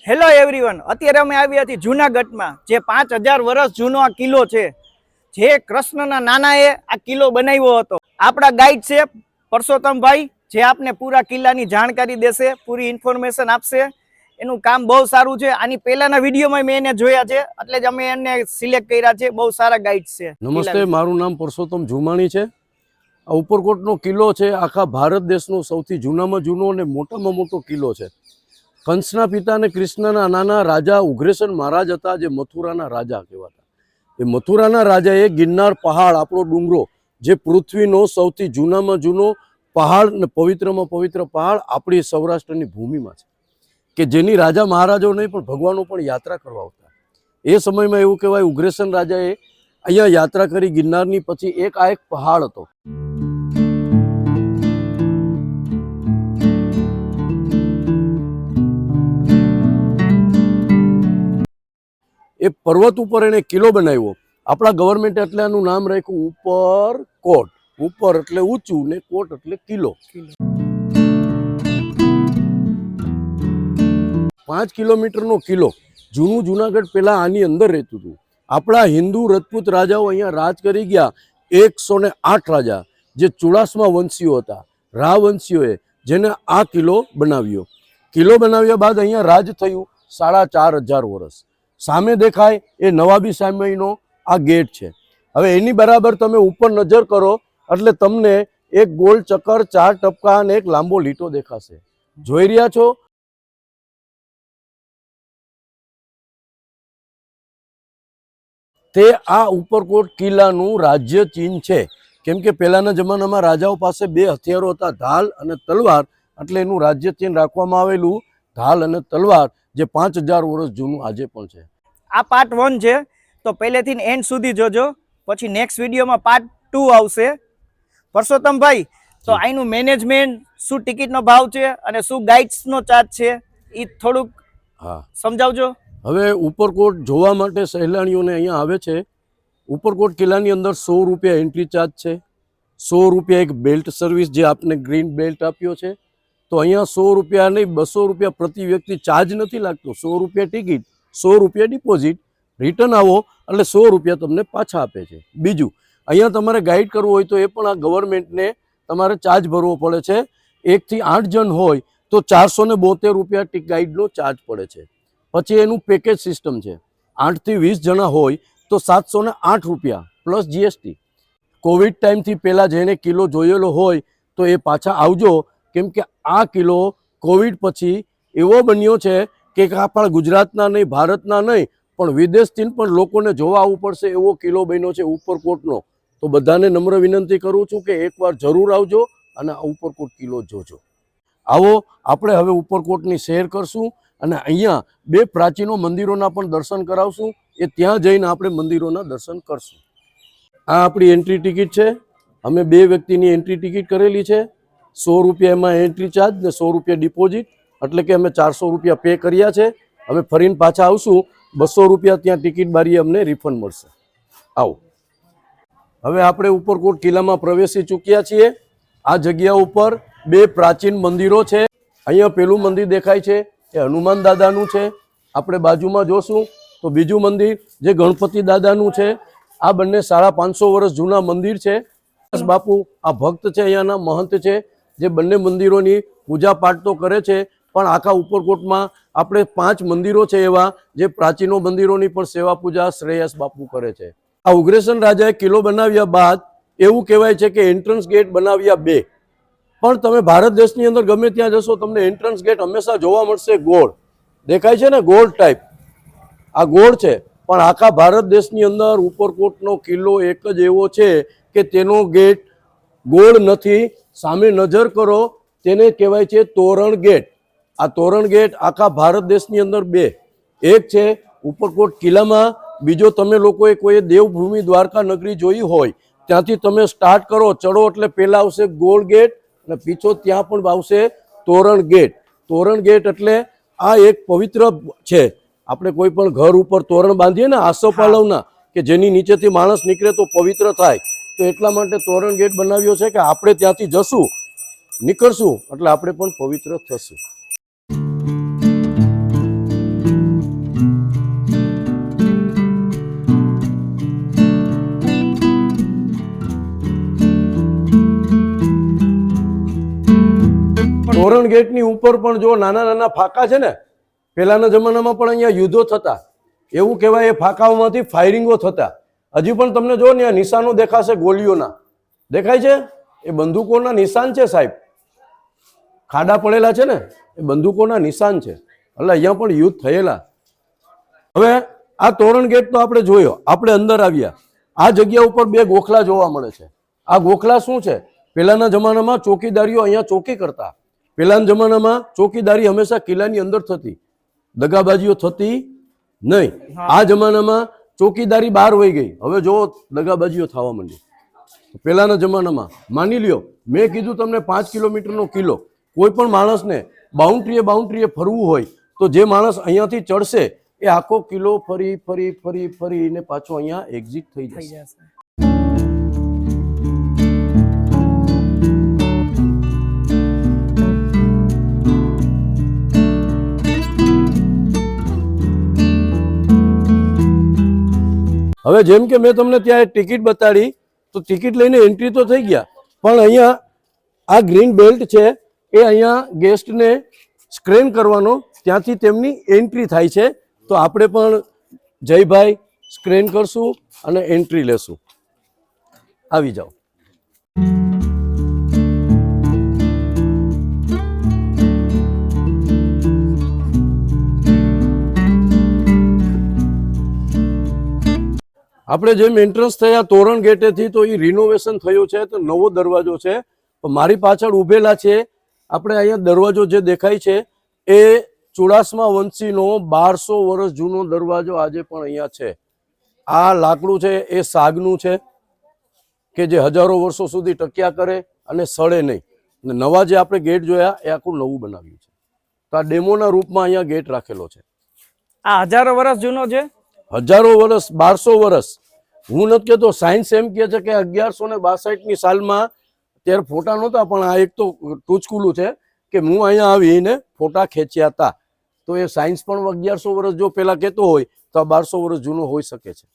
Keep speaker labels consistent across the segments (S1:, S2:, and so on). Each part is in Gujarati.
S1: હેલો એવરીવન, અત્યારે અમે આવ્યા છીએ જૂનાગઢમાં, જે 5000 વર્ષ જૂનો આ કિલ્લો છે, જે કૃષ્ણના નાનાએ આ કિલ્લો બનાવ્યો હતો. આપણા ગાઈડ છે પરસોત્તમભાઈ, જે આપને પૂરા કિલ્લાની જાણકારી દેશે, પૂરી ઇન્ફોર્મેશન આપશે. એનું કામ બહુ સારું છે. આની પહેલાના વિડીયોમાં મેં એને જોયા છે, એટલે જ અમે એને સિલેક્ટ કર્યા છે. બહુ સારા ગાઈડ છે.
S2: નમસ્તે, મારું નામ પરસોત્તમ જુમાણી છે. આ ઉપરકોટનો કિલ્લો છે આખા ભારત દેશનો સૌથી જૂનામાં જૂનો અને મોટામાં મોટો કિલ્લો છે. કંસના પિતા અને કૃષ્ણના નાના રાજા ઉગ્રસેન મહારાજ હતા, જે મથુરાના રાજા કહેવાતા. એ મથુરાના રાજાએ ગિરનાર પહાડ, આપણો ડુંગરો, જે પૃથ્વીનો સૌથી જૂનામાં જૂનો પહાડ અને પવિત્રમાં પવિત્ર પહાડ આપણી સૌરાષ્ટ્રની ભૂમિમાં છે, કે જેની રાજા મહારાજો નહીં પણ ભગવાનો પણ યાત્રા કરવા આવતા. એ સમયમાં એવું કહેવાય ઉગ્રસેન રાજાએ અહીંયા યાત્રા કરી ગિરનારની, પછી એક પહાડ હતો. એ પર્વત ઉપર એને કિલ્લો બનાવ્યો. આપણા ગવર્મેન્ટ એટલે આનું નામ રાખ્યું ઉપરકોટ. ઉપર એટલે ઊંચું ને કોટ એટલે કિલ્લો. 5 કિલોમીટરનો કિલ્લો. જૂનું જુનાગઢ પહેલા આની અંદર રહેતું હતું. આપણા હિન્દુ રજપૂત રાજાઓ અહીંયા રાજ કરી ગયા. 108 રાજા, જે ચુડાસમા વંશીઓ હતા, રાવંશીઓએ, જેને આ કિલ્લો બનાવ્યો. કિલ્લો બનાવ્યા બાદ અહીંયા રાજ થયું 4500 વર્ષ. સામે દેખાય એ નવાબી સામેનો આ ગેટ છે. હવે એની બરાબર તમે ઉપર નજર કરો એટલે તમને એક ગોળ ચક્કર, 4 ટપકા અને એક લાંબો લીટો દેખાશે. જોઈ રહ્યા છો? તે આ ઉપરકોટ કિલ્લાનું રાજ્ય ચિહ્ન છે. કેમ કે પહેલાના જમાનામાં રાજાઓ પાસે 2 હથિયારો હતા, ઢાલ અને તલવાર, એટલે એનું રાજ્ય ચિહ્ન રાખવામાં આવેલું ઢાલ અને તલવાર, જે 5000 વર્ષ જૂનું આજે પણ છે.
S1: આ પાર્ટ 1 છે, તો પહેલેથી એન્ડ સુધી જોજો. પછી નેક્સ્ટ વિડીયોમાં પાર્ટ 2 આવશે. પરસોત્તમભાઈ, તો આનું મેનેજમેન્ટ શું, ટિકિટનો ભાવ છે અને શું ગાઈડ્સનો ચાર્જ છે, એ થોડુંક સમજાવજો.
S2: હવે ઉપરકોટ જોવા માટે સહેલાણીઓને અહીંયા આવે છે. ઉપરકોટ કિલ્લાની અંદર 100 રૂપિયા એન્ટ્રી ચાર્જ છે. 100 રૂપિયા એક બેલ્ટ સર્વિસ, જે આપને ગ્રીન બેલ્ટ આપ્યો છે. તો અહીંયા 100 રૂપિયા નહીં, 200 રૂપિયા પ્રતિ વ્યક્તિ ચાર્જ નથી લાગતો. 100 રૂપિયા ટિકિટ, 100 રૂપિયા ડિપોઝિટ. રિટર્ન આવો એટલે 100 રૂપિયા તમને પાછા આપે છે. બીજું, અહીંયા તમારે ગાઈડ કરવું હોય તો એ પણ આ ગવર્મેન્ટને તમારે ચાર્જ ભરવો પડે છે. 1 થી 8 જણ હોય તો 472 રૂપિયા ગાઈડનો ચાર્જ પડે છે. પછી એનું પેકેજ સિસ્ટમ છે. 8 થી 20 જણા હોય તો 708 રૂપિયા પ્લસ જીએસટી. કોવિડ ટાઈમથી પહેલાં જેને કિલ્લો જોયેલો હોય તો એ પાછા આવજો, કેમ કે આ કિલ્લો કોવિડ પછી એવો બન્યો છે કે આપણા ગુજરાતના નહીં, ભારતના નહીં, પણ વિદેશથી પણ લોકોને જોવા આવવું પડશે એવો કિલ્લો બન્યો છે ઉપરકોટનો. તો બધાને નમ્ર વિનંતી કરું છું કે એકવાર જરૂર આવજો અને આ ઉપરકોટ કિલ્લો જોજો. આવો, આપણે હવે ઉપરકોટની સૈર કરશું અને અહીંયા 2 પ્રાચીનો મંદિરોના પણ દર્શન કરાવશું. એ ત્યાં જઈને આપણે મંદિરોના દર્શન કરશું. આ આપણી એન્ટ્રી ટિકિટ છે. અમે 2 વ્યક્તિની એન્ટ્રી ટિકિટ કરેલી છે. 100 રૂપિયા એમાં એન્ટ્રી ચાર્જ ને 100 રૂપિયા ડિપોઝિટ, એટલે કે અમે 400 રૂપિયા પે કર્યા છે. અમે ફરીને પાછા આવશું. 200 રૂપિયા ત્યાં ટિકિટ બારીએ અમને રિફંડ મળશે. આવો, હવે આપણે ઉપરકોટ કિલ્લામાં પ્રવેશી ચૂક્યા છીએ. આ જગ્યા ઉપર 2 પ્રાચીન મંદિરો છે. અહીંયા પેલું મંદિર દેખાય છે એ હનુમાન દાદાનું છે. આપણે બાજુમાં જોશું તો બીજું મંદિર જે ગણપતિ દાદાનું છે. આ બંને 550 વર્ષ જૂના મંદિર છે. બાપુ આ ભક્ત છે, અહીંયાના મહંત છે, જે બંને મંદિરોની પૂજા પાઠ તો કરે છે, પણ આખા ઉપરકોટમાં આપણે 5 મંદિરો છે એવા, જે પ્રાચીનો મંદિરોની પણ સેવા પૂજા શ્રેયસ બાપુ કરે છે. આ ઉગ્રસેન રાજાએ કિલ્લો બનાવ્યા બાદ એવું કહેવાય છે કે એન્ટ્રન્સ ગેટ બનાવ્યા 2, પણ તમે ભારત દેશની અંદર ગમે ત્યાં જશો તમને એન્ટ્રન્સ ગેટ હંમેશા જોવા મળશે ગોળ. દેખાય છે ને, ગોળ ટાઈપ. આ ગોળ છે, પણ આખા ભારત દેશની અંદર ઉપરકોટનો કિલ્લો એક જ એવો છે કે તેનો ગેટ ગોળ નથી. સામે નજર કરો, તેને કહેવાય છે તોરણ ગેટ. આ તોરણ ગેટ આખા ભારત દેશની અંદર 2, એક છે ઉપરકોટ કિલ્લામાં, બીજો તમે લોકોએ કોઈ દેવભૂમિ દ્વારકા નગરી જોઈ હોય ત્યાંથી તમે સ્ટાર્ટ કરો, ચડો એટલે પહેલાં આવશે ગોળ ગેટ અને પીછો ત્યાં પણ આવશે તોરણ ગેટ. તોરણ ગેટ એટલે આ એક પવિત્ર છે. આપણે કોઈ પણ ઘર ઉપર તોરણ બાંધીએ ને આસોપાલવના, કે જેની નીચેથી માણસ નીકળે તો પવિત્ર થાય, તો એટલા માટે તોરણ ગેટ બનાવ્યો છે કે આપણે ત્યાંથી જશું, નીકળશું એટલે આપણે પણ પવિત્ર થશું. ગેટની ઉપર પણ જો નાના નાના ફાંકા છે ને, પહેલાના જમાનામાં પણ અહીંયા યુદ્ધો થતા, એવું કહેવાય એ ફાંકાઓમાંથી ફાયરિંગો થતા. હજી પણ તમને જો ને નિશાનો દેખાશે ગોળીઓના, દેખાય છે? એ બંદૂકોના નિશાન છે સાહેબ, ખાડા પડેલા છે ને એ બંદૂકોના નિશાન છે. એટલે અહીંયા પણ યુદ્ધ થયેલા. હવે આ તોરણ ગેટ તો આપણે જોયો, આપણે અંદર આવ્યા. આ જગ્યા ઉપર બે ગોખલા જોવા મળે છે. આ ગોખલા શું છે? પહેલાના જમાનામાં ચોકીદારીઓ અહીંયા ચોકી કરતા. પહેલાના જમાનામાં ચોકીદારી હંમેશા કિલ્લાની અંદર થતી, દગાબાજીઓ થતી નહીં. આ જમાનામાં ચોકીદારી બહાર વહી ગઈ, હવે જો દગાબાજીઓ થવા માંડી. પહેલાના જમાનામાં માની લ્યો, મેં કીધું તમને 5 કિલોમીટરનો કિલ્લો, કોઈ પણ માણસને બાઉન્ડ્રીએ ફરવું હોય તો જે માણસ અહીંયાથી ચડશે એ આખો કિલ્લો ફરી ફરી ફરી ફરીને પાછો અહીંયા એક્ઝિટ થઈ જશે. હવે જેમ કે મેં તમને ત્યાં ટિકિટ બતાડી, તો ટિકિટ લઈને એન્ટ્રી તો થઈ ગયા, પણ અહીંયા આ ગ્રીન બેલ્ટ છે એ અહીંયા ગેસ્ટને સ્ક્રેન કરવાનો, ત્યાંથી તેમની એન્ટ્રી થાય છે. તો આપણે પણ જયભાઈ સ્ક્રેન કરશું અને એન્ટ્રી લેશું. આવી જાઓ. આપણે જેમ એન્ટ્રન્સ થયા તોરણ ગેટેથી, તો એ રિનોવેશન થયું છે, તો નવો દરવાજો છે. મારી પાછળ ઊભેલા છે આપણે અહીંયા દરવાજો જે દેખાય છે એ ચુડાસમા વંશીનો 1200 વર્ષ જૂનો દરવાજો આજે પણ અહીંયા છે. આ લાકડું છે એ સાગનું છે કે જે હજારો વર્ષો સુધી ટક્યા કરે અને સડે નહીં. અને નવા જે આપણે ગેટ જોયા એ આખું નવું બનાવ્યું છે. તો આ ડેમોના રૂપમાં અહીંયા ગેટ રાખેલો છે.
S1: આ હજારો વર્ષ જૂનો છે,
S2: હજારો વર્ષ, 1200 વર્ષ. હું નથી કહેતો, સાયન્સ એમ કહે છે કે 1162ની સાલમાં, ત્યારે ફોટા નહોતા, પણ આ એક તો ટૂચકુલું છે કે હું અહીંયા આવીને ફોટા ખેંચ્યા હતા. તો એ સાયન્સ પણ 1100 વર્ષ જો પેલા કહેતો હોય તો આ 1200 વર્ષ જૂનો હોઈ શકે છે.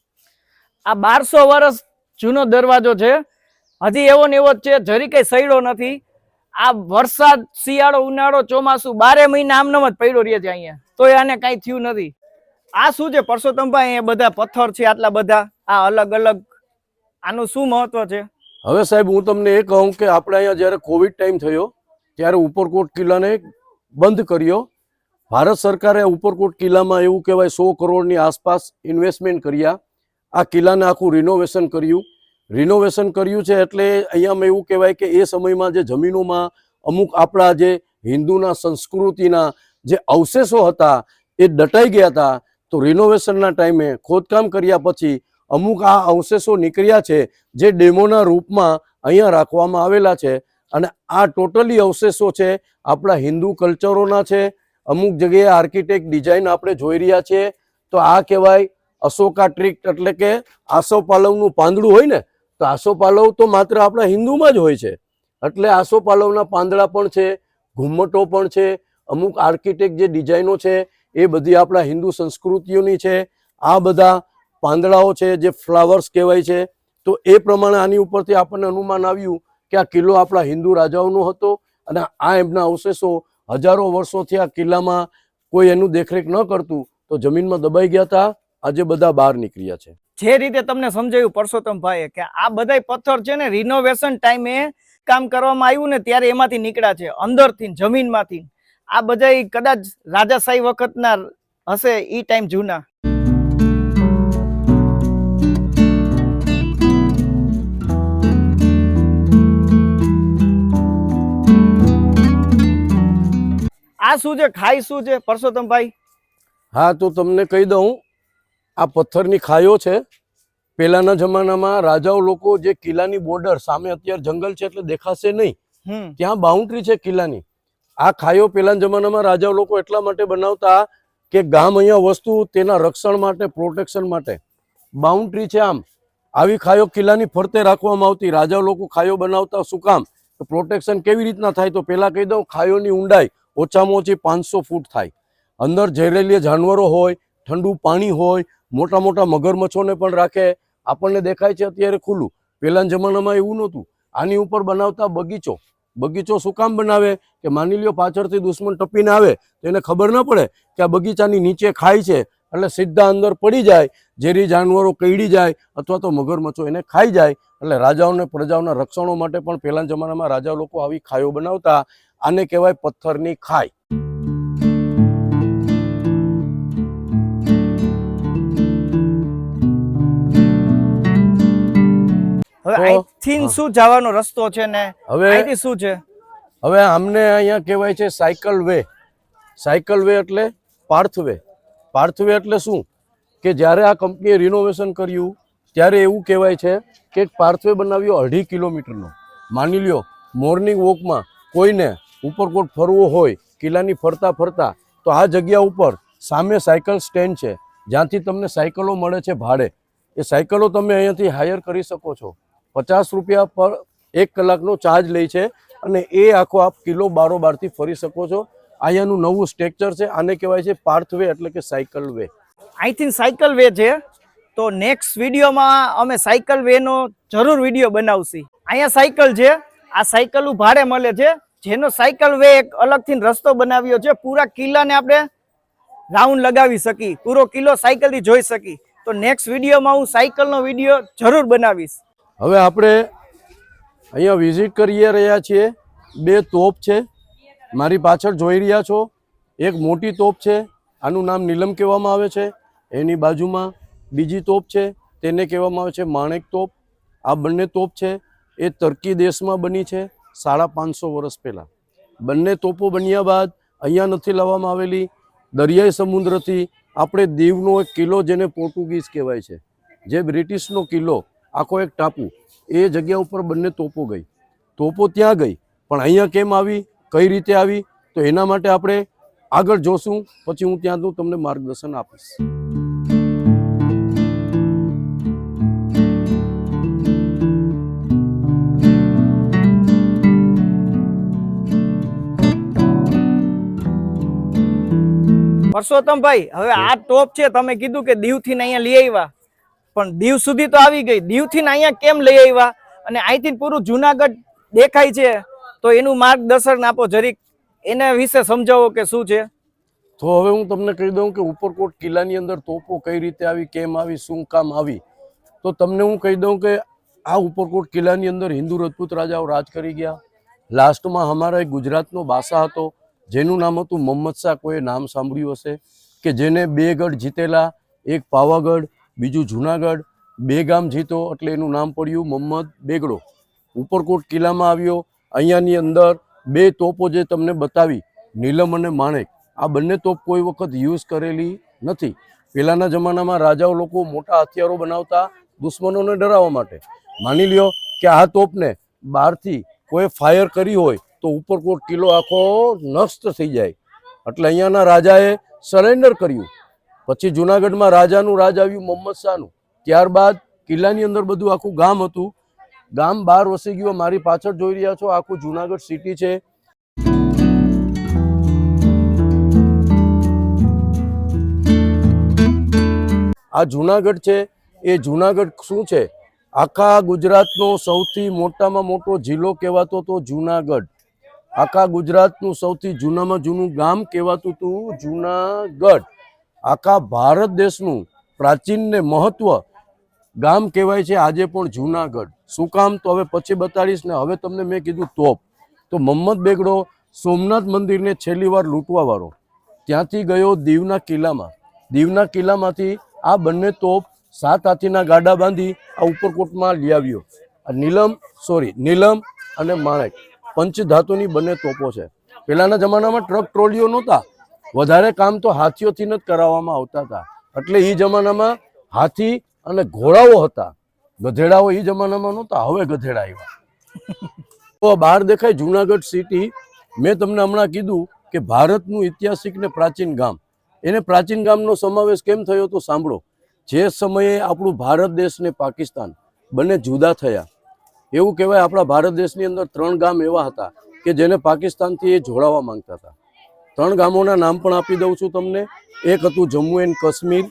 S1: આ 1200 વર્ષ જૂનો દરવાજો છે, હજી એવો ને એવો જ છે, જરી કઈ સડ્યો નથી. આ વરસાદ, શિયાળો, ઉનાળો, ચોમાસું 12 મહિના આમનામ જ પડ્યો રહે છે અહીંયા, તો આને કઈ થયું નથી. આ શું છે પરસોત્તમભાઈ? એ બધા પથ્થર છે આટલા બધા, આ અલગ અલગ, આનું શું મહત્વ છે?
S2: હવે સાહેબ હું તમને એ કહું કે આપણે અહીંયા જ્યારે કોવિડ ટાઈમ થયો ત્યારે ઉપરકોટ કિલ્લાને બંધ કર્યો. ભારત સરકારે ઉપરકોટ કિલ્લામાં એવું કહેવાય 100 કરોડની આસપાસ ઇન્વેસ્ટમેન્ટ કર્યા. આ કિલ્લાને આખું રિનોવેશન કર્યું છે. એટલે અહીંયામાં એવું કહેવાય કે એ સમયમાં જે જમીનોમાં અમુક આપણા જે હિન્દુના સંસ્કૃતિના જે અવશેષો હતા એ દટાઈ ગયા હતા. તો રિનોવેશનના ટાઈમે ખોદકામ કર્યા પછી અમુક આ અવશેષો નીકળ્યા છે, જે ડેમોના રૂપમાં અહીંયા રાખવામાં આવેલા છે. અને આ ટોટલી અવશેષો છે આપણા હિન્દુ કલ્ચરોના છે. અમુક જગ્યાએ આર્કિટેક્ટ ડિઝાઇન આપણે જોઈ રહ્યા છીએ. તો આ કહેવાય અશોકા ટ્રીક, એટલે કે આસોપાલવનું પાંદડું હોય ને, તો આસોપાલવ તો માત્ર આપણા હિન્દુમાં જ હોય છે. એટલે આસોપાલવના પાંદડા પણ છે, ઘુમ્મટો પણ છે, અમુક આર્કિટેક્ટ જે ડિઝાઇનો છે એ બધી આપણા હિન્દુ સંસ્કૃતિઓની છે. આ બધા પાંદડાઓ છે જે ફ્લાવર્સ કહેવાય છે. તો એ પ્રમાણે આની ઉપરથી આપણને અનુમાન આવ્યું કે આ કિલ્લો આપણા હિન્દુ રાજાઓનો હતો અને આ એમના અવશેષો હજારો વર્ષોથી આ કિલ્લામાં કોઈ એનું દેખરેખ ન કરતું તો જમીનમાં દબાઈ ગયા હતા. આજે બધા બહાર નીકળ્યા છે.
S1: જે રીતે તમને સમજાયું પરસોત્તમભાઈએ કે આ બધા પથ્થર છે ને રિનોવેશન ટાઈમે કામ કરવામાં આવ્યું ને ત્યારે એમાંથી નીકળ્યા છે, અંદરથી, જમીનમાંથી. આ બધા કદાચ રાજાશાહી વખતના હશે, ઈ ટાઈમ જૂના. આ શું છે? ખાઈ શું છે પરસોત્તમભાઈ?
S2: હા, તો તમને કહી દઉં, આ પથ્થરની ખાઈઓ છે. પહેલાના જમાનામાં રાજાઓ લોકો જે કિલ્લાની બોર્ડર સામે, અત્યારે જંગલ છે એટલે દેખાશે નહીં, ત્યાં બાઉન્ડ્રી છે કિલ્લાની. આ ખાઈઓ પહેલાના જમાનામાં રાજાઓ લોકો એટલા માટે બનાવતા કે ગામ અહીંયા વસ્તુ તેના રક્ષણ માટે, પ્રોટેક્શન માટે. બાઉન્ડ્રી છે આમ, આવી ખાઈઓ કિલ્લાની ફરતે રાખવામાં આવતી. રાજાઓ લોકો ખાઈઓ બનાવતા શું કામ? તો પ્રોટેક્શન કેવી રીતના થાય? તો પહેલા કહી દઉં, ખાઈઓની ઊંડાઈ ઓછામાં ઓછી 500 ફૂટ થાય. અંદર ઝેરીલા જાનવરો હોય, ઠંડુ પાણી હોય, મોટા મોટા મગરમચ્છોને પણ રાખે. આપણને દેખાય છે અત્યારે ખુલ્લું, પહેલાના જમાનામાં એવું નહોતું. આની ઉપર બનાવતા બગીચો, બગીચો શું કામ બનાવે કે માની લ્યો પાછળથી દુશ્મન ટપીને આવે તો એને ખબર ન પડે કે આ બગીચાની નીચે ખાય છે, એટલે સીધા અંદર પડી જાય, ઝેરી જાનવરો કઈડી જાય અથવા તો મગરમચ્છો એને ખાઈ જાય. એટલે રાજાઓને પ્રજાઓના રક્ષણો માટે પણ પહેલાના જમાનામાં રાજા લોકો આવી ખાઈઓ બનાવતા. આને કહેવાય પથ્થરની ખાઈ.
S1: હવે અહીંથી શું જવાનો રસ્તો છે ને
S2: હવે
S1: અહીંથી શું છે?
S2: હવે આમને અહીંયા કહેવાય છે સાયકલ વે. સાયકલ વે એટલે પાર્થવે. પાર્થવે એટલે શું કે જ્યારે આ કંપનીએ રિનોવેશન કર્યું ત્યારે એવું કહેવાય છે કે એક પાર્થવે બનાવ્યો 2.5 કિલોમીટરનો. માની લ્યો મોર્નિંગ વોકમાં કોઈને ઉપરકોટ ફરવો હોય કિલ્લાની ફરતા ફરતા, તો આ જગ્યા ઉપર સામે સાયકલ સ્ટેન્ડ છે જ્યાંથી તમને સાયકલો મળે છે ભાડે. એ સાયકલો તમે અહીંયાથી હાયર કરી શકો છો. 50 રૂપિયા પર 1 કલાકનો ચાર્જ લે છે અને એ આખો આપ કિલ્લો બારોબારથી ફરી શકો છો. અહીંયાનું નવું સ્ટ્રક્ચર છે, આને કહેવાય છે પાર્થવે એટલે કે સાયકલ વે.
S1: અહીંથી સાયકલ વે છે, તો નેક્સ્ટ વિડીયોમાં અમે સાયકલ વેનો જરૂર વિડીયો બનાવશી. અહીંયા સાયકલ છે, આ સાયકલ ભાડે મળે છે, જેનો સાયકલ વે એક અલગથી રસ્તો બનાવ્યો છે. પૂરા કિલ્લાને આપણે રાઉન્ડ લગાવી શકી, પૂરો કિલ્લો સાયકલથી જોઈ શકી. તો નેક્સ્ટ વિડીયોમાં હું સાયકલનો વિડીયો જરૂર બનાવીશ.
S2: હવે આપણે અહીંયા વિઝિટ કરી રહ્યા છીએ. 2 તોપ છે, મારી પાછળ જોઈ રહ્યા છો. એક મોટી તોપ છે, આનું નામ નીલમ કહેવામાં આવે છે. એની બાજુમાં બીજી તોપ છે, તેને કહેવામાં આવે છે માણેક તોપ. આ બંને તોપ છે એ તર્કી દેશમાં બની છે 550 વર્ષ પહેલાં. બંને તોપો બન્યા બાદ અહીંયા નથી લાવવામાં આવેલી, દરિયાઈ સમુદ્રથી આપણે દીવનો એક કિલ્લો જેને પોર્ટુગીઝ કહેવાય છે, જે બ્રિટિશનો કિલ્લો, આખો એક ટાપુ, એ જગ્યા ઉપર બંને તોપો ગઈ. તોપો ત્યાં ગઈ, પણ અહીંયા કેમ આવી, કઈ રીતે આવી, તો એના માટે આપણે આગળ જોશું. પછી હું ત્યાંનું તમને માર્ગદર્શન આપીશ.
S1: પરસોત્તમભાઈ, હવે આ ટોપ છે, તમે કીધું કે દીવથી અહીંયા લઈ આવ્યા, પણ દીવ સુધી તો આવી ગઈ, દીવથી અહીંયા કેમ લઈ આવ્યા અને અહીંથી પૂરું જુનાગઢ દેખાય છે, તો એનું માર્ગદર્શન આપો જરીક, એના વિશે સમજાવો કે શું છે.
S2: તો હવે હું તમને કહી દઉં કે ઉપરકોટ કિલ્લાની અંદર તોપો કઈ રીતે આવી, કેમ આવી, શું કામ આવી. તો તમને હું કહી દઉં કે આ ઉપરકોટ કિલ્લાની અંદર હિન્દુ રજપૂત રાજાઓ રાજ કરી ગયા. લાસ્ટમાં અમારા એક ગુજરાતનો બાદશાહ હતો જેનું નામ હતું મોહમ્મદ શાહ. કોઈએ નામ સાંભળ્યું હશે કે જેને 2 ગઢ જીતેલા, એક પાવાગઢ, બીજું જુનાગઢ. 2 ગામ જીતો એટલે એનું નામ પડ્યું મોહમ્મદ બેગડો. ઉપરકોટ કિલ્લામાં આવ્યો. અહીંયાની અંદર 2 તોપો જે તમને બતાવી, નીલમ અને માણેક, આ બંને તોપ કોઈ વખત યુઝ કરેલી નથી. પહેલાંના જમાનામાં રાજાઓ લોકો મોટા હથિયારો બનાવતા દુશ્મનોને ડરાવવા માટે. માની લ્યો કે આ તોપને બહારથી કોઈ ફાયર કરી હોય તો ઉપરકોટ કિલ્લો આખો નષ્ટ થઈ જાય. એટલે અહીંયાના રાજાએ સરેન્ડર કર્યું. પછી જુનાગઢમાં રાજાનું રાજ આવ્યું મોહમ્મદ શાહનું. ત્યારબાદ કિલ્લાની અંદર બધું આખું ગામ હતું, ગામ બહાર વસી ગયું. મારી પાછળ જોઈ રહ્યા છો આખું જુનાગઢ સિટી છે. આ જુનાગઢ છે, એ જુનાગઢ શું છે, આખા ગુજરાતનો સૌથી મોટામાં મોટો જિલ્લો કહેવાતો હતો જુનાગઢ. આખા ગુજરાતનું સૌથી જૂનામાં જૂનું ગામ કહેવાતું હતું જુનાગઢ. આખા ભારત દેશનું પ્રાચીન ને મહત્વ ગામ કહેવાય છે આજે પણ જુનાગઢ. શું કામ, તો હવે પછી બતાડીશ ને. હવે તમને મેં કીધું તોપ, તો મોહમ્મદ બેગડો સોમનાથ મંદિરને છેલ્લી વાર લૂંટવાવાળો ત્યાંથી ગયો દીવના કિલ્લામાં. દીવના કિલ્લામાંથી આ બંને તોપ 7 હાથીના ગાડા બાંધી આ ઉપરકોટમાં લઈ આવ્યો. આ નીલમ અને માણેક પંચધાતુની બંને તોપો છે. પહેલાના જમાનામાં ટ્રક ટ્રોલીઓ નહોતા, વધારે કામ તો હાથીઓથી જ કરાવવામાં આવતા હતા. એટલે એ જમાનામાં હાથી અને ઘોડાઓ હતા, ગધેડાઓ એ જમાનામાં નહોતા. હવે ગધેડા આવ્યા. તો બહાર દેખાય જુનાગઢ સિટી. મેં તમને હમણાં કીધું કે ભારતનું ઐતિહાસિક ને પ્રાચીન ગામ, એને પ્રાચીન ગામનો સમાવેશ કેમ થયો તો સાંભળો. જે સમયે આપણું ભારત દેશ ને પાકિસ્તાન બંને જુદા થયા, એવું કહેવાય આપણા ભારત દેશની અંદર 3 ગામ એવા હતા કે જેને પાકિસ્તાનથી એ જોડાવા માંગતા હતા. 3 ગામોના નામ પણ આપી દઉં છું તમને. એક હતું જમ્મુ એન્ડ કાશ્મીર,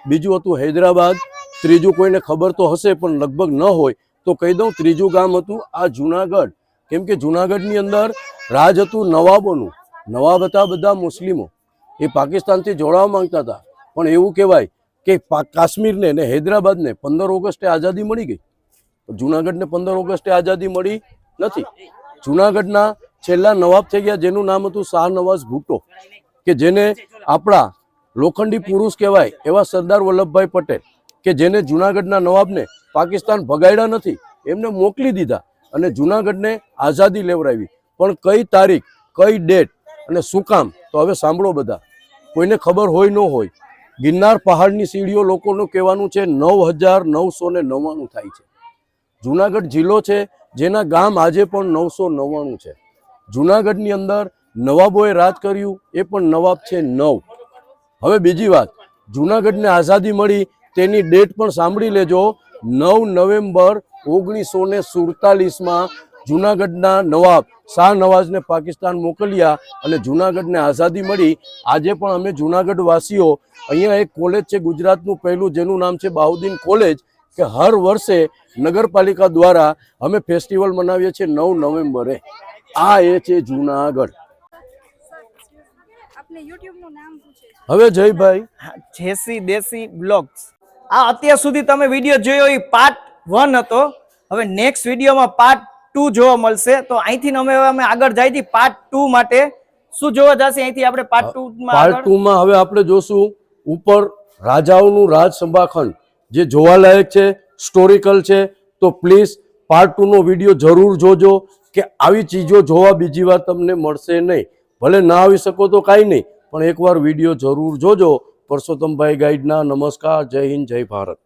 S2: બીજું હતું હૈદરાબાદ, ત્રીજું કોઈને ખબર તો હશે પણ લગભગ ન હોય તો કહી દઉં, ત્રીજું ગામ હતું આ જુનાગઢ. કેમ કે જુનાગઢની અંદર રાજ હતું નવાબોનું. નવાબ હતા બધા મુસ્લિમો, એ પાકિસ્તાનથી જોડાવા માંગતા હતા. પણ એવું કહેવાય કે કાશ્મીરને ને હૈદરાબાદને 15 ઓગસ્ટે આઝાદી મળી ગઈ. જુનાગઢને 15 ઓગસ્ટે આઝાદી મળી નથી. જુનાગઢના છેલ્લા નવાબ થઈ ગયા જેનું નામ હતું શાહનવાઝ ભુટ્ટો, કે જેને આપણા લોખંડી પુરુષ કહેવાય એવા સરદાર વલ્લભભાઈ પટેલ, કે જેને જુનાગઢના નવાબને પાકિસ્તાન ભગાડ્યા નથી, એમને મોકલી દીધા અને જુનાગઢને આઝાદી લેવડાવી. પણ કઈ તારીખ, કઈ ડેટ અને શું કામ, તો હવે સાંભળો બધા, કોઈને ખબર હોય ન હોય. ગિરનાર પહાડની સીડીઓ લોકોનું કહેવાનું છે 9999 થાય છે. જુનાગઢ જિલ્લો છે જેના ગામ આજે પણ 999 છે. જુનાગઢની અંદર નવાબોએ રાજ કર્યું, એ પણ નવાબ છે 9. હવે બીજી વાત, જુનાગઢને આઝાદી મળી તેની ડેટ પણ સાંભળી લેજો. 9 નવેમ્બર 1947માં જુનાગઢના નવાબ શાહનવાઝને પાકિસ્તાન મોકલ્યા અને જુનાગઢને આઝાદી મળી. આજે પણ અમે જુનાગઢ વાસીઓ, અહીંયા એક કોલેજ છે ગુજરાતનું પહેલું જેનું નામ છે બાઉદ્દીન કોલેજ, કે હર વર્ષે નગરપાલિકા દ્વારા અમે ફેસ્ટિવલ મનાવીએ છીએ 9 નવેમ્બરે. આ એ છે જુનાગઢ.
S3: આપને YouTube નું નામ પૂછે છે.
S2: હવે જયભાઈ,
S1: જેસી દેશી બ્લોગ્સ, આ અત્યાર સુધી તમે વિડીયો જોયો એ પાર્ટ 1 હતો. હવે નેક્સ્ટ વિડીયોમાં પાર્ટ 2 જોવા મળશે. તો અહીંથી અમે આગળ જાય પાર્ટ 2 માટે. શું જોવા જશે અહીંથી આપણે પાર્ટ 2 માં?
S2: પાર્ટ 2 માં હવે આપણે જોશું ઉપર રાજાઓનું રાજ સંભાખંડ, જે જોવાલાયક છે, સ્ટોરિકલ છે. તો પ્લીઝ પાર્ટ 2 નો વિડીયો જરૂર જોજો, કે આવી ચીજો જોવા બીજી વાર તમને મળશે નહીં. ભલે ના આવી શકો તો કાંઈ નહીં, પણ એકવાર વિડીયો જરૂર જોજો. પરસોત્તમભાઈ ગાઈડના નમસ્કાર. જય હિન્દ, જય ભારત.